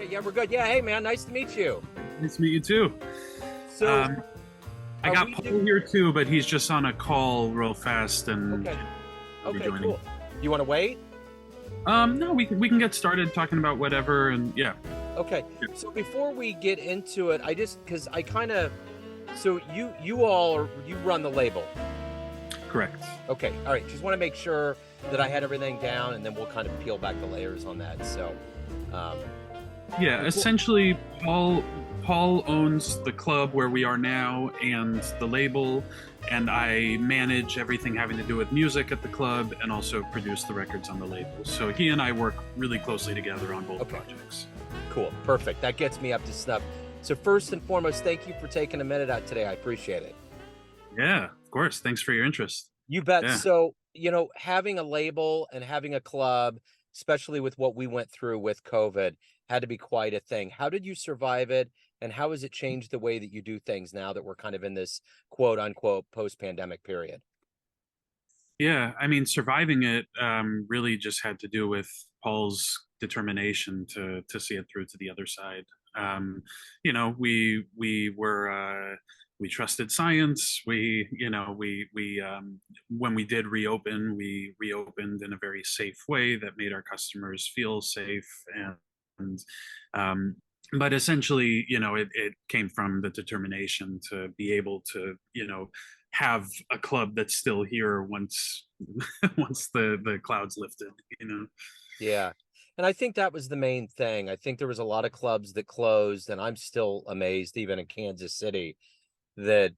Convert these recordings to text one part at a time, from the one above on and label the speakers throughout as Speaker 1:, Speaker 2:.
Speaker 1: Okay, yeah, we're good. Yeah, hey man, nice to meet you.
Speaker 2: Nice to meet you too.
Speaker 1: So,
Speaker 2: Um, I
Speaker 1: are
Speaker 2: got
Speaker 1: we
Speaker 2: Paul
Speaker 1: do?
Speaker 2: here too, but he's just on a call real fast, and
Speaker 1: Okay,
Speaker 2: he'll be
Speaker 1: okay,
Speaker 2: joining.
Speaker 1: cool. You want to wait?
Speaker 2: No, we can get started talking about whatever, and yeah,
Speaker 1: Okay. So before we get into it, I just because I kind of so you run the label.
Speaker 2: correct.
Speaker 1: Okay, all right. Just want to make sure that I had everything down, and then we'll kind of peel back the layers on that. So, um,
Speaker 2: Yeah,
Speaker 1: before
Speaker 2: essentially, Paul owns the club where we are now and the label, and I manage everything having to do with music at the club and also produce the records on the label. So he and I work really closely together on both
Speaker 1: okay,
Speaker 2: projects.
Speaker 1: cool, perfect. That gets me up to snuff. So first and foremost, thank you for taking a minute out today. I appreciate it.
Speaker 2: Yeah, of course. Thanks for your interest.
Speaker 1: You bet.
Speaker 2: Yeah.
Speaker 1: So, having a label and having a club, especially with what we went through with COVID, had to be quite a thing. How did you survive it? And how has it changed the way that you do things now that we're kind of in this quote unquote post pandemic period?
Speaker 2: Yeah, I mean, surviving it really just had to do with Paul's determination to see it through to the other side. Um, we trusted science. We when we did reopen, we reopened in a very safe way that made our customers feel safe, and um, but essentially, it came from the determination to be able to, have a club that's still here once once the clouds lifted.
Speaker 1: Yeah. And I think that was the main thing. I think there was a lot of clubs that closed, and I'm still amazed, even in Kansas City, that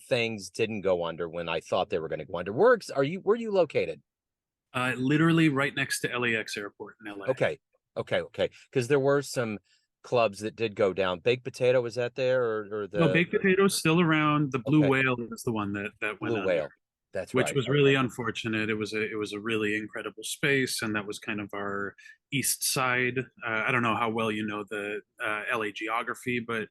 Speaker 1: things didn't go under when I thought they were going to go under. Where are you located?
Speaker 2: Literally right next to LAX airport in LA.
Speaker 1: Okay. Okay. Because there were some clubs that did go down. Baked Potato, was that there or
Speaker 2: No,
Speaker 1: the
Speaker 2: baked potato's still around. The blue
Speaker 1: okay,
Speaker 2: whale is the one that went
Speaker 1: Blue
Speaker 2: under,
Speaker 1: Whale. That's
Speaker 2: which
Speaker 1: right.
Speaker 2: was really
Speaker 1: Okay.
Speaker 2: unfortunate. It was a really incredible space, and that was kind of our east side. I don't know how well you know the LA geography, but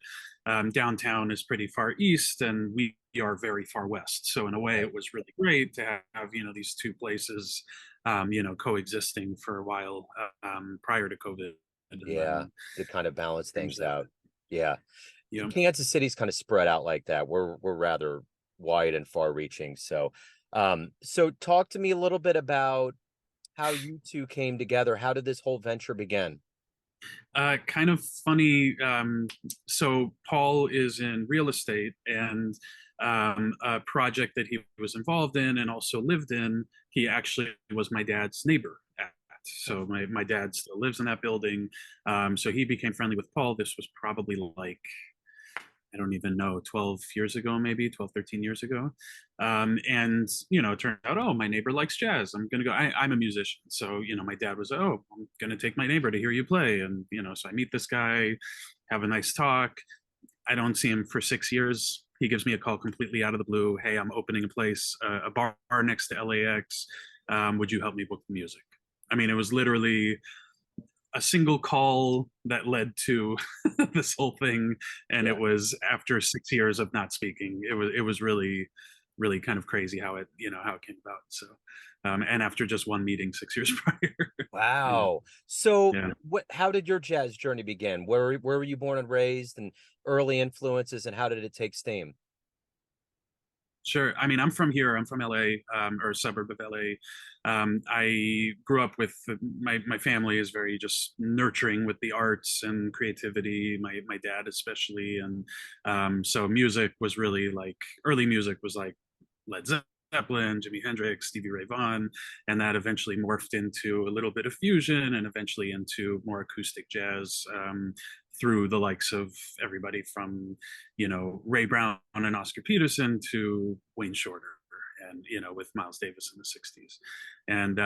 Speaker 2: downtown is pretty far east, and we are very far west. So in a way,
Speaker 1: Right.
Speaker 2: it was really great to have these two places coexisting for a while prior to COVID, and
Speaker 1: Yeah.
Speaker 2: then
Speaker 1: To kind of balance
Speaker 2: change
Speaker 1: things
Speaker 2: that.
Speaker 1: out. Yeah.
Speaker 2: You know.
Speaker 1: Kansas City's kind of spread out like that. We're rather wide and far reaching. So talk to me a little bit about how you two came together. How did this whole venture begin?
Speaker 2: Kind of funny. So Paul is in real estate, and a project that he was involved in and also lived in, he actually was my dad's neighbor at. So my dad still lives in that building. So he became friendly with Paul. This was probably like, I don't even know, 12 years ago, maybe 12, 13 years ago. And, it turned out, oh, my neighbor likes jazz. I'm going to go. I'm a musician. So, my dad was, oh, I'm going to take my neighbor to hear you play. And, so I meet this guy, have a nice talk. I don't see him for 6 years. He gives me a call completely out of the blue. Hey, I'm opening a place, a bar next to LAX. Would you help me book the music? I mean, it was literally a single call that led to this whole thing, and it
Speaker 1: Yeah.
Speaker 2: was after 6 years of not speaking. It was really really kind of crazy how it came about. So and after just one meeting 6 years prior. Yeah.
Speaker 1: Wow. So
Speaker 2: Yeah.
Speaker 1: how did your jazz journey begin? Where were you born and raised and early influences and how did it take steam?
Speaker 2: Sure. I mean, I'm from here. I'm from LA, or a suburb of LA. I grew up with my family is very just nurturing with the arts and creativity. My dad especially, and so music was really like early music was like Led Zeppelin, Jimi Hendrix, Stevie Ray Vaughan, and that eventually morphed into a little bit of fusion and eventually into more acoustic jazz. Through the likes of everybody from Ray Brown and Oscar Peterson to Wayne Shorter, and with Miles Davis in the 60s. And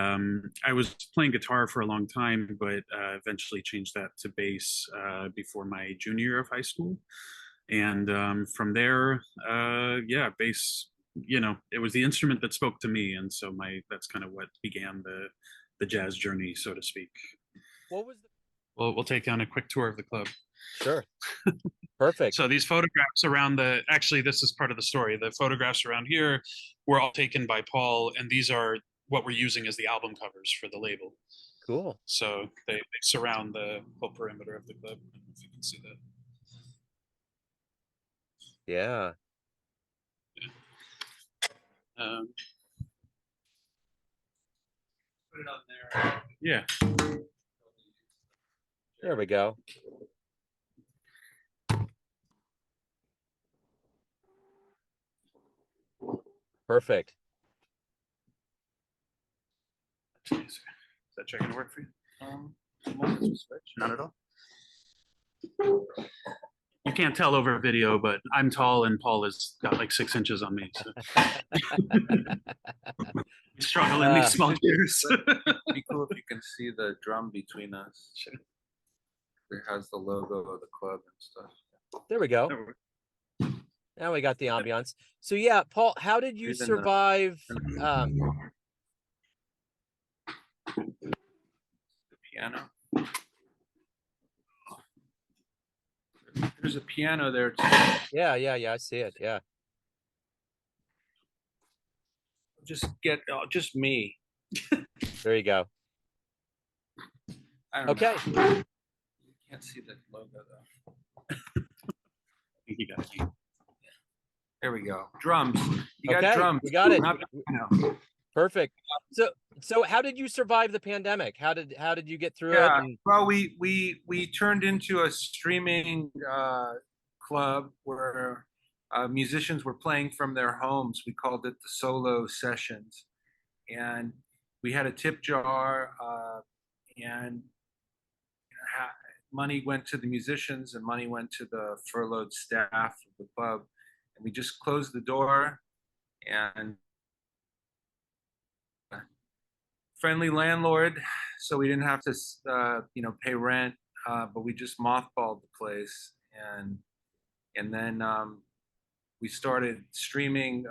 Speaker 2: I was playing guitar for a long time, but eventually changed that to bass before my junior year of high school. And from there, yeah, bass, it was the instrument that spoke to me, and so my that's kind of what began the jazz journey, so to speak.
Speaker 1: What was the
Speaker 2: We'll take down a quick tour of the club.
Speaker 1: Sure. Perfect.
Speaker 2: So these photographs around actually, this is part of the story. The photographs around here were all taken by Paul, and these are what we're using as the album covers for the label.
Speaker 1: Cool.
Speaker 2: So they surround the whole perimeter of the club. I don't know if you can see that.
Speaker 1: Yeah.
Speaker 2: Um, Put it on there. Yeah.
Speaker 1: There we go. Perfect.
Speaker 2: Is that checking to work for you? Not at all. You can't tell over a video, but I'm tall and Paul has got like 6 inches on me. So. Struggle in these small chairs.
Speaker 3: It'd be cool if you can see the drum between us.
Speaker 2: Sure.
Speaker 3: It has the logo of the club and stuff.
Speaker 1: There we go. Now we got the ambiance. So yeah, Paul, how did you
Speaker 3: Even
Speaker 1: survive?
Speaker 3: the piano. There's a piano there too.
Speaker 1: Yeah, I see it. Yeah.
Speaker 3: Just me.
Speaker 1: There you go.
Speaker 3: I don't
Speaker 1: Okay.
Speaker 3: know. You can't see the logo though.
Speaker 2: You got it.
Speaker 3: There we go. Drums. You got
Speaker 1: Okay,
Speaker 3: drums.
Speaker 1: we got it.
Speaker 3: Not piano.
Speaker 1: Perfect. So how did you survive the pandemic? How did you get through it?
Speaker 3: Yeah.
Speaker 1: And
Speaker 3: Well, we turned into a streaming club where musicians were playing from their homes. We called it the solo sessions, and we had a tip jar, and money went to the musicians and money went to the furloughed staff of the club, and we just closed the door and friendly landlord, so we didn't have to pay rent, but we just mothballed the place, and then we started streaming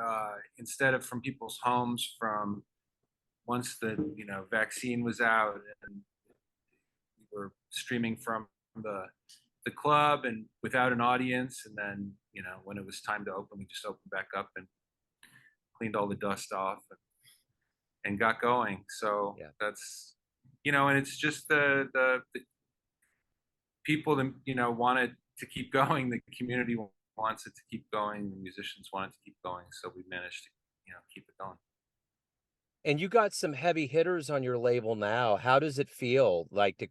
Speaker 3: instead of from people's homes from once the vaccine was out, and we were streaming from the club and without an audience, and then when it was time to open, we just opened back up and cleaned all the dust off and got going. So
Speaker 1: yeah.
Speaker 3: that's and it's just the people that wanted to keep going. The community wants it to keep going. The musicians want it to keep going. So we managed to keep it going.
Speaker 1: And you got some heavy hitters on your label now. How does it feel like to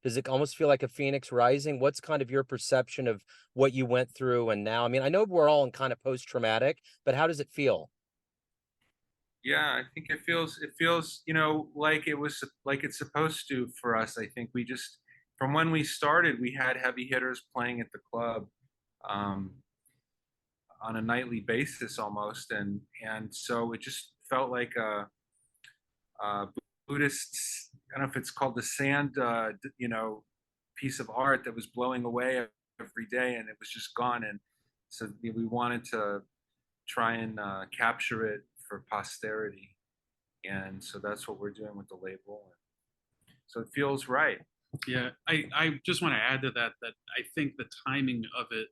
Speaker 1: does it almost feel like a phoenix rising? What's kind of your perception of what you went through and now? I mean, I know we're all in kind of post-traumatic, but how does it feel?
Speaker 3: Yeah, I think it feels like it's supposed to for us. I think we just from when we started, we had heavy hitters playing at the club um, on a nightly basis almost, and so it just felt like a Buddhist. I don't know if it's called the sand, piece of art that was blowing away every day, and it was just gone. And so we wanted to try and capture it for posterity, and so that's what we're doing with the label. So it feels right.
Speaker 2: Yeah, I just want to add to that I think the timing of it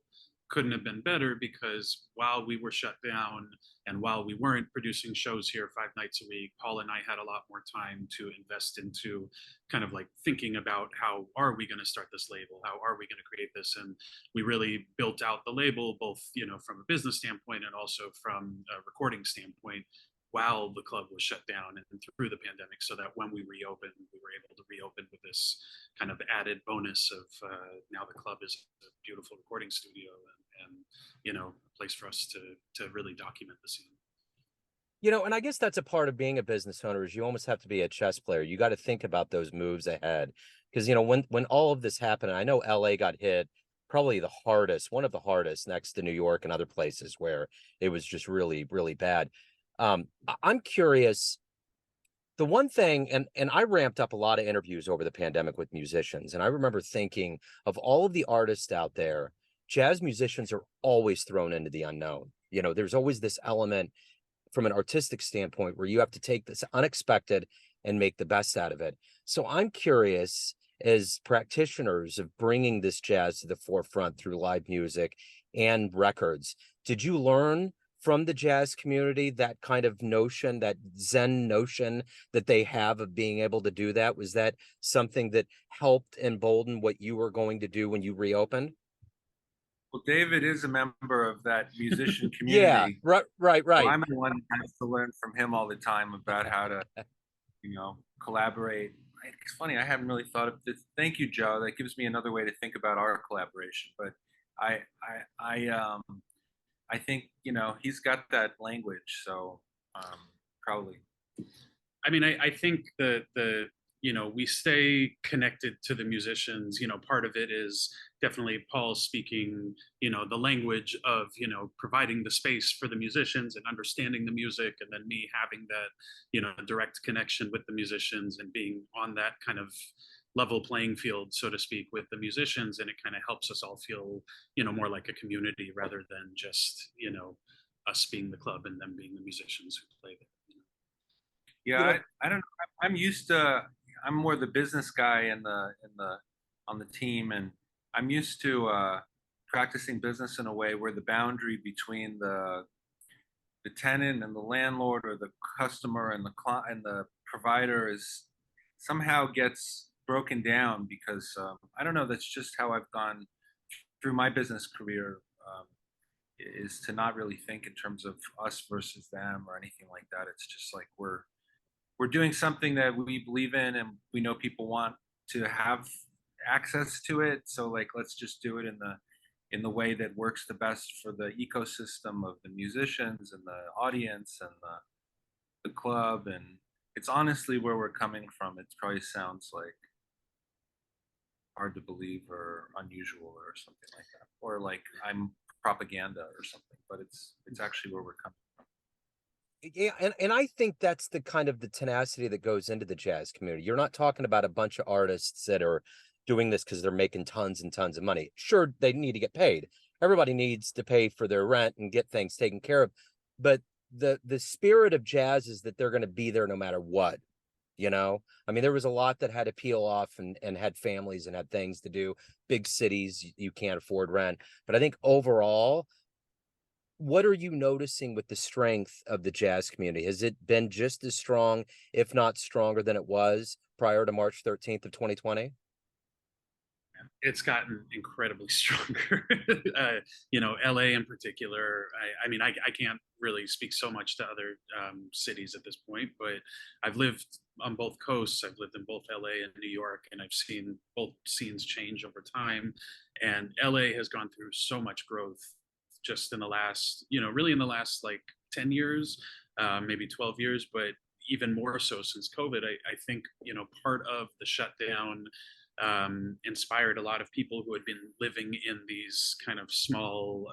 Speaker 2: couldn't have been better, because while we were shut down and while we weren't producing shows here 5 nights a week, Paul and I had a lot more time to invest into kind of like thinking about how are we going to start this label? How are we going to create this? And we really built out the label, both, from a business standpoint and also from a recording standpoint, while the club was shut down and through the pandemic, so that when we reopened, we were able to reopen with this kind of added bonus of now the club is a beautiful recording studio and a place for us to really document the scene.
Speaker 1: And I guess that's a part of being a business owner is you almost have to be a chess player. You got to think about those moves ahead. Because, when all of this happened, and I know LA got hit probably one of the hardest next to New York and other places where it was just really, really bad. I'm curious, the one thing, and I ramped up a lot of interviews over the pandemic with musicians, and I remember thinking of all of the artists out there, jazz musicians are always thrown into the unknown. There's always this element from an artistic standpoint where you have to take this unexpected and make the best out of it. So I'm curious, as practitioners of bringing this jazz to the forefront through live music and records, did you learn from the jazz community, that kind of notion, that Zen notion that they have of being able to do that? Was that something that helped embolden what you were going to do when you reopened?
Speaker 3: Well, David is a member of that musician
Speaker 1: Yeah,
Speaker 3: community.
Speaker 1: right, right,
Speaker 3: So
Speaker 1: right.
Speaker 3: I'm the one that has to learn from him all the time about how to, collaborate. It's funny, I haven't really thought of this. Thank you, Joe. That gives me another way to think about our collaboration. But I, I think he's got that language, so probably.
Speaker 2: I mean, I think the we stay connected to the musicians. Part of it is definitely Paul speaking the language of providing the space for the musicians and understanding the music, and then me having that direct connection with the musicians and being on that kind of level playing field, so to speak, with the musicians, and it kind of helps us all feel more like a community rather than just us being the club and them being the musicians who play there.
Speaker 3: Yeah,
Speaker 1: You know,
Speaker 3: I don't know. I'm used to. I'm more the business guy on the team, and I'm used to practicing business in a way where the boundary between the tenant and the landlord, or the customer and the client and the provider, is somehow gets broken down, because I don't know. That's just how I've gone through my business career. Is to not really think in terms of us versus them or anything like that. It's just like we're doing something that we believe in, and we know people want to have access to it, so like let's just do it in the way that works the best for the ecosystem of the musicians and the audience and the club. And it's honestly where we're coming from. It probably sounds like hard to believe or unusual or something like that, or like I'm propaganda or something, but it's actually where we're coming.
Speaker 1: yeah, and I think that's the kind of the tenacity that goes into the jazz community. You're not talking about a bunch of artists that are doing this because they're making tons and tons of money. Sure, they need to get paid. Everybody needs to pay for their rent and get things taken care of. But the spirit of jazz is that they're going to be there no matter what. I mean, there was a lot that had to peel off and had families and had things to do. Big cities, you can't afford rent. But I think overall, what are you noticing with the strength of the jazz community? Has it been just as strong, if not stronger than it was prior to March 13th of 2020?
Speaker 2: It's gotten incredibly stronger. LA in particular. I mean, I can't really speak so much to other cities at this point, but I've lived on both coasts. I've lived in both LA and New York, and I've seen both scenes change over time. And LA has gone through so much growth just in the last, really in the last like 10 years, maybe 12 years, but even more so since COVID. I think, part of the shutdown inspired a lot of people who had been living in these kind of small,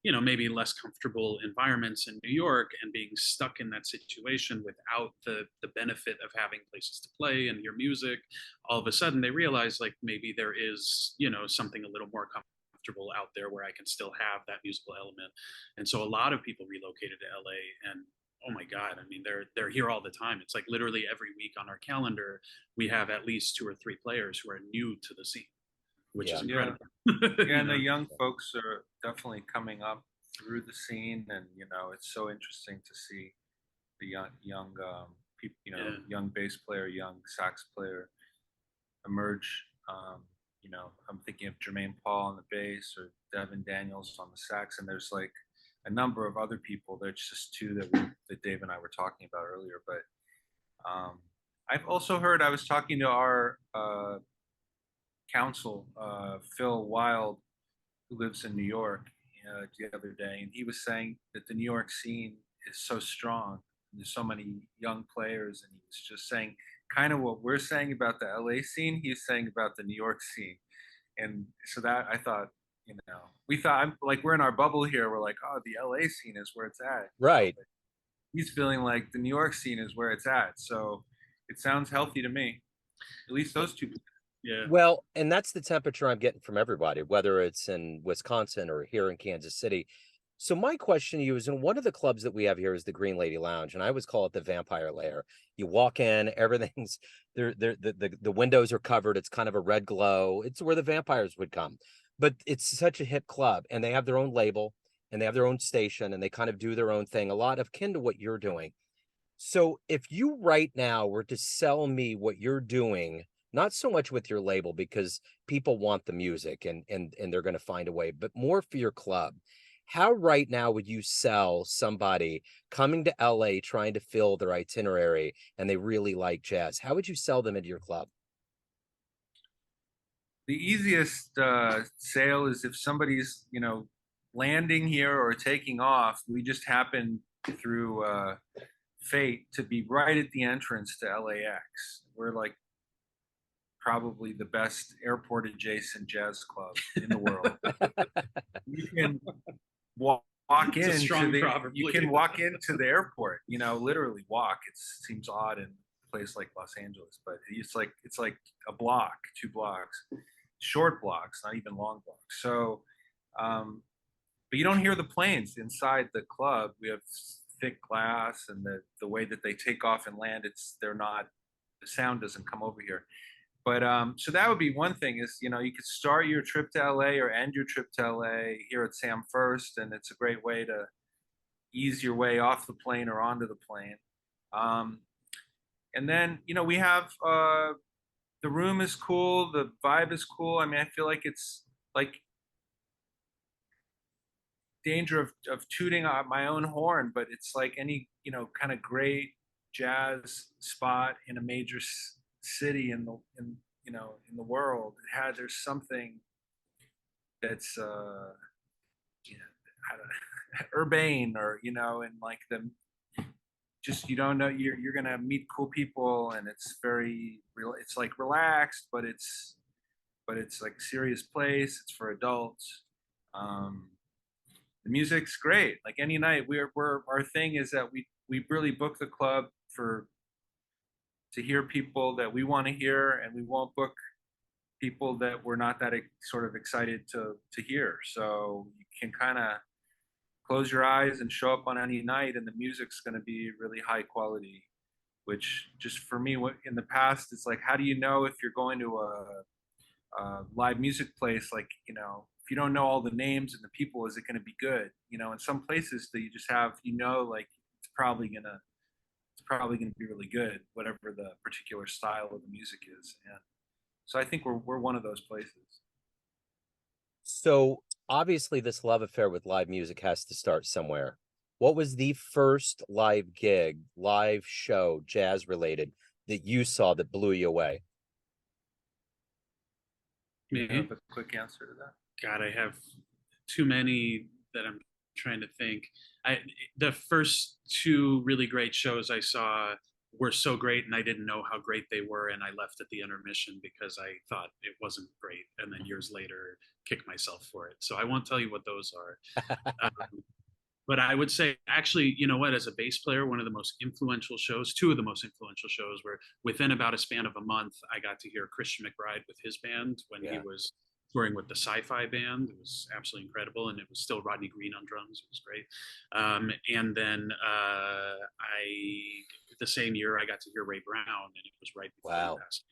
Speaker 2: maybe less comfortable environments in New York, and being stuck in that situation without the benefit of having places to play and hear music. All of a sudden, they realized like maybe there is, something a little more comfortable out there where I can still have that musical element. And so a lot of people relocated to LA, and oh my god, I mean they're here all the time. It's like literally every week on our calendar we have at least 2 or 3 players who are new to the scene, which is
Speaker 1: Yeah.
Speaker 3: Yeah,
Speaker 2: incredible.
Speaker 3: yeah,
Speaker 2: You
Speaker 3: and the
Speaker 2: know?
Speaker 3: young folks are definitely coming up through the scene, and it's so interesting to see the young people,
Speaker 2: Yeah.
Speaker 3: young bass player, young sax player emerge. I'm thinking of Jermaine Paul on the bass, or Devin Daniels on the sax, and there's like a number of other people. There's just two that Dave and I were talking about earlier. But I've also heard. I was talking to our counsel, Phil Wild, who lives in New York, the other day, and he was saying that the New York scene is so strong. There's so many young players, and he was just saying kind of what we're saying about the LA scene. He's saying about the New York scene, and so that I thought, we thought I'm like we're in our bubble here. We're like, oh, the LA scene is where it's at.
Speaker 1: Right.
Speaker 3: But he's feeling like the New York scene is where it's at. So it sounds healthy to me. At least those two.
Speaker 2: Yeah.
Speaker 1: Well, and that's the temperature I'm getting from everybody, whether it's in Wisconsin or here in Kansas City. So my question to you is, in one of the clubs that we have here is the Green Lady Lounge, and I always call it the vampire lair. You walk in, everything's there, the windows are covered, it's kind of a red glow. It's where the vampires would come. But it's such a hip club, and they have their own label, and they have their own station and they kind of do their own thing, a lot akin to what you're doing. So if you right now were to sell me what you're doing, not so much with your label because people want the music and they're going to find a way, but more for your club. How right now would you sell somebody coming to LA trying to fill their itinerary and they really like jazz? How would you sell them into your club?
Speaker 3: The easiest sale is if somebody's, landing here or taking off. We just happen through fate to be right at the entrance to LAX. We're like probably the best airport adjacent jazz club in the world. You can walk
Speaker 2: It's a strong proverb.
Speaker 3: you can walk into the airport, literally walk. It seems odd in a place like Los Angeles, but it's like a block, 2 blocks, short blocks, not even long blocks. So but you don't hear the planes inside the club. We have thick glass, and the way that they take off and land, the sound doesn't come over here. But so that would be one thing is, you could start your trip to LA or end your trip to LA here at Sam First, and it's a great way to ease your way off the plane or onto the plane. And then, we have the room is cool, the vibe is cool. I mean, I feel like it's like danger of tooting on my own horn, but it's like any, kind of great jazz spot in a major city in the world. There's something that's I don't know, urbane, or and like just you don't know, you're gonna meet cool people, and it's very real. It's like relaxed, but it's like serious place. It's for adults. The music's great. Like any night, our thing is that we really book the club to hear people that we want to hear, and we won't book people that we're not that sort of excited to hear. So you can kind of close your eyes and show up on any night, and the music's going to be really high quality. Which just for me, in the past, it's like, how do you know if you're going to a live music place? Like, if you don't know all the names and the people, is it going to be good? In some places that you just have, like it's probably gonna be really good, whatever the particular style of the music is. And so I think we're one of those places.
Speaker 1: So obviously this love affair with live music has to start somewhere. What was the first live gig, live show, jazz related, that you saw that blew you away?
Speaker 3: You have a quick answer to that?
Speaker 2: God, I have too many that I'm trying to think. The first 2 really great shows I saw were so great, and I didn't know how great they were, and I left at the intermission because I thought it wasn't great, and then years later kicked myself for it. So I won't tell you what those are. But I would say, actually, you know what, as a bass player, one of the most influential shows, 2 of the most influential shows, were within about a span of a month, I got to hear Christian McBride with his band when he was touring with the Sci-Fi Band. It was absolutely incredible, and it was still Rodney Green on drums. It was great. And then the same year, I got to hear Ray Brown, and it was right before he passed.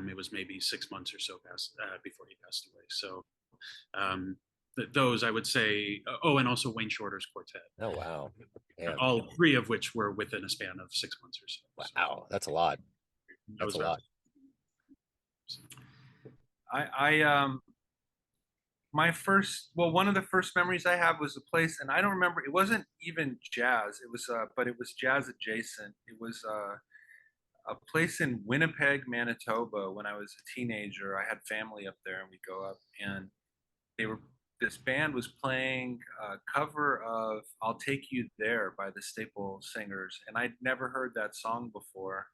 Speaker 2: It was maybe 6 months or so before he passed away. So those I would say. Oh, and also Wayne Shorter's quartet.
Speaker 1: Oh, wow. Yeah.
Speaker 2: All 3 of which were within a span of 6 months or so.
Speaker 1: Wow, that's a lot. That's a lot.
Speaker 3: One of the first memories I have was a place, and I don't remember, it wasn't even jazz. It was, but it was jazz adjacent. It was a place in Winnipeg, Manitoba. When I was a teenager, I had family up there, and we'd go up, and this band was playing a cover of "I'll Take You There" by the Staple Singers, and I'd never heard that song before.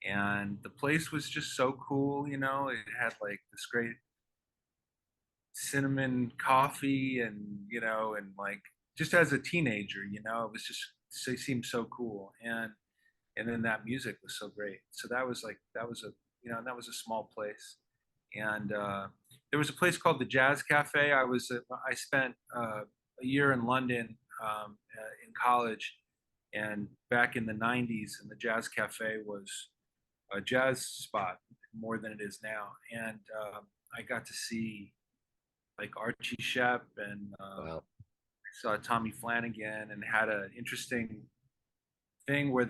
Speaker 3: And the place was just so cool, it had like this great cinnamon coffee, and and like, just as a teenager, it was just, it seemed so cool. And then that music was so great. So that was a small place. And there was a place called the Jazz Cafe. I spent a year in London in college, and back in the 90s, and the Jazz Cafe was a jazz spot more than it is now. And I got to see like Archie Shepp and
Speaker 1: Wow.
Speaker 3: saw Tommy Flanagan, and had an interesting thing where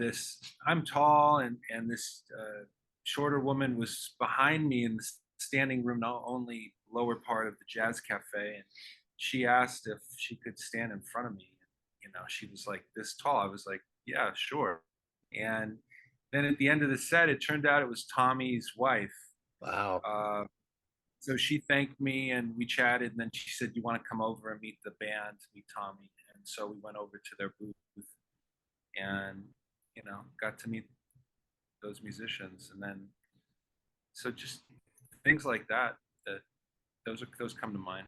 Speaker 3: I'm tall, and this shorter woman was behind me in the standing room, not only lower part of the jazz cafe, and she asked if she could stand in front of me. She was like this tall. I was like, yeah, sure. And then at the end of the set, it turned out it was Tommy's wife.
Speaker 1: Wow.
Speaker 3: So she thanked me, and we chatted, and then she said, you want to come over and meet the band, meet Tommy? And so we went over to their booth, and got to meet those musicians. And then so just things like that those come to mind.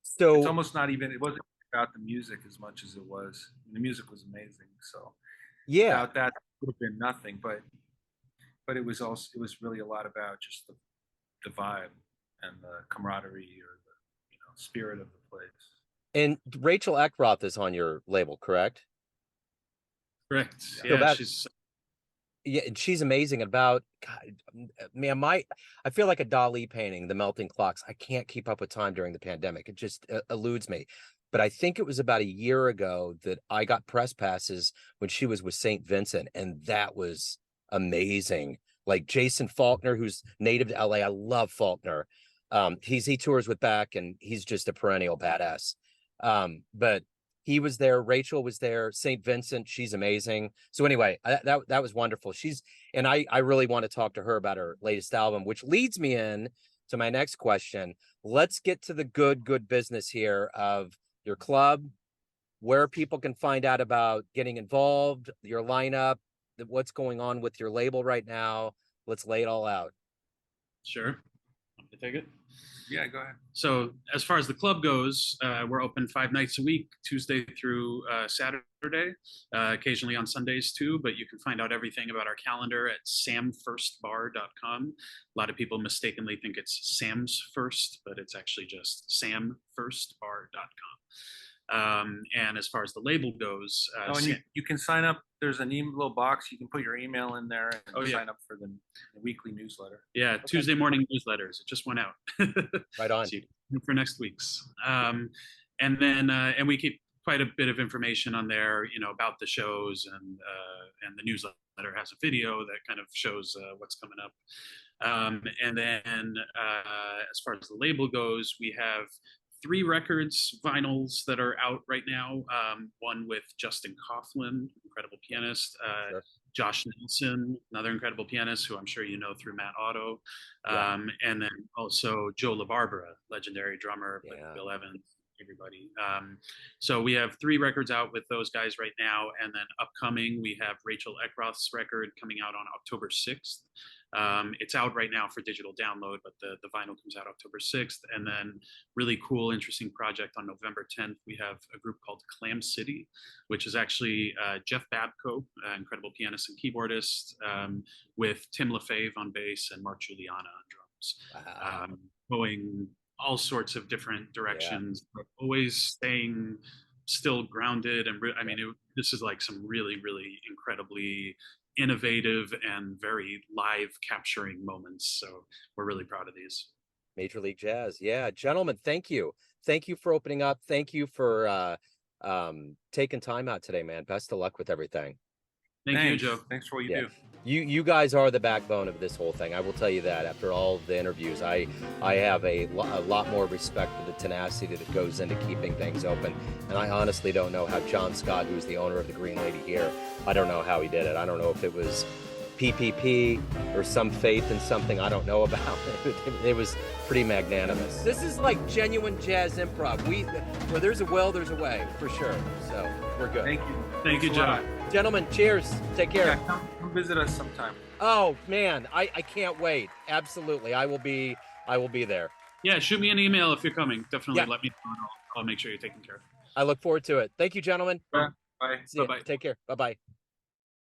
Speaker 1: So
Speaker 3: it's almost not even, it wasn't about the music as much as it was, the music was amazing, so
Speaker 1: yeah,
Speaker 3: without that, it would have been nothing. But it was really a lot about just the vibe and the camaraderie, or the spirit of the place.
Speaker 1: and Rachel Eckroth is on your label, correct?
Speaker 2: Correct.
Speaker 1: So
Speaker 2: Yeah, she's
Speaker 1: and she's amazing. About, God, man, I feel like a Dali painting, the melting clocks. I can't keep up with time during the pandemic. It just eludes me. But I think it was about a year ago that I got press passes when she was with St. Vincent, and that was amazing. Like Jason Faulkner, who's native to LA. I love Faulkner. He tours with Beck, and he's just a perennial badass. But he was there. Rachel was there. St. Vincent, she's amazing. So anyway, that was wonderful. I really want to talk to her about her latest album, which leads me in to my next question. Let's get to the good business here of your club, where people can find out about getting involved, your lineup, what's going on with your label right now. Let's lay it all out.
Speaker 2: Sure. Want me to take it?
Speaker 3: Yeah, go ahead.
Speaker 2: So as far as the club goes, we're open 5 nights a week, Tuesday through Saturday, occasionally on Sundays too, but you can find out everything about our calendar at samfirstbar.com. A lot of people mistakenly think it's Sam's First, but it's actually just samfirstbar.com. And as far as the label goes,
Speaker 3: and you can sign up. There's a little box. You can put your email in there and
Speaker 2: yeah,
Speaker 3: sign up for the weekly newsletter.
Speaker 2: Yeah, okay. Tuesday morning newsletters. It just went out.
Speaker 1: Right on.
Speaker 2: So for next week's. And then and we keep quite a bit of information on there, about the shows, and the newsletter has a video that kind of shows what's coming up. And then as far as the label goes, we have 3 records, vinyls, that are out right now. One with Justin Coughlin, incredible pianist. Sure. Josh Nelson, another incredible pianist who I'm sure you know through Matt Otto. Yeah. And then also Joe LaBarbera, legendary drummer, yeah. Bill Evans, everybody. So we have 3 records out with those guys right now. And then upcoming, we have Rachel Eckroth's record coming out on October 6th. It's out right now for digital download, but the vinyl comes out October 6th. And then really cool, interesting project on November 10th. We have a group called Clam City, which is actually Jeff Babco, incredible pianist and keyboardist, with Tim LaFave on bass and Mark Juliana on drums. Wow. Going all sorts of different directions, yeah. But always staying still grounded. And this is like some really, really incredibly innovative and very live capturing moments. So we're really proud of these.
Speaker 1: Major League Jazz. Yeah, gentlemen, thank you for opening up. Thank you for taking time out today, man. Best of luck with everything.
Speaker 2: Thanks you, Joe.
Speaker 3: Thanks for what you do.
Speaker 1: You guys are the backbone of this whole thing. I will tell you that. After all of the interviews, I have a lot more respect for the tenacity that goes into keeping things open. And I honestly don't know how John Scott, who's the owner of the Green Lady here, I don't know how he did it. I don't know if it was PPP or some faith in something I don't know about. It was pretty magnanimous. This is like genuine jazz improv. Where there's a will, there's a way, for sure. So we're good.
Speaker 3: Thank you.
Speaker 2: Thank you, John.
Speaker 1: Gentlemen, cheers. Take care.
Speaker 3: Yeah, come visit us sometime.
Speaker 1: Oh man, I can't wait. Absolutely. I will be there.
Speaker 2: Yeah, shoot me an email if you're coming. Definitely let me know. I'll make sure you're taken care of.
Speaker 1: I look forward to it. Thank you, gentlemen.
Speaker 3: Bye.
Speaker 1: Bye. Take care. Bye-bye.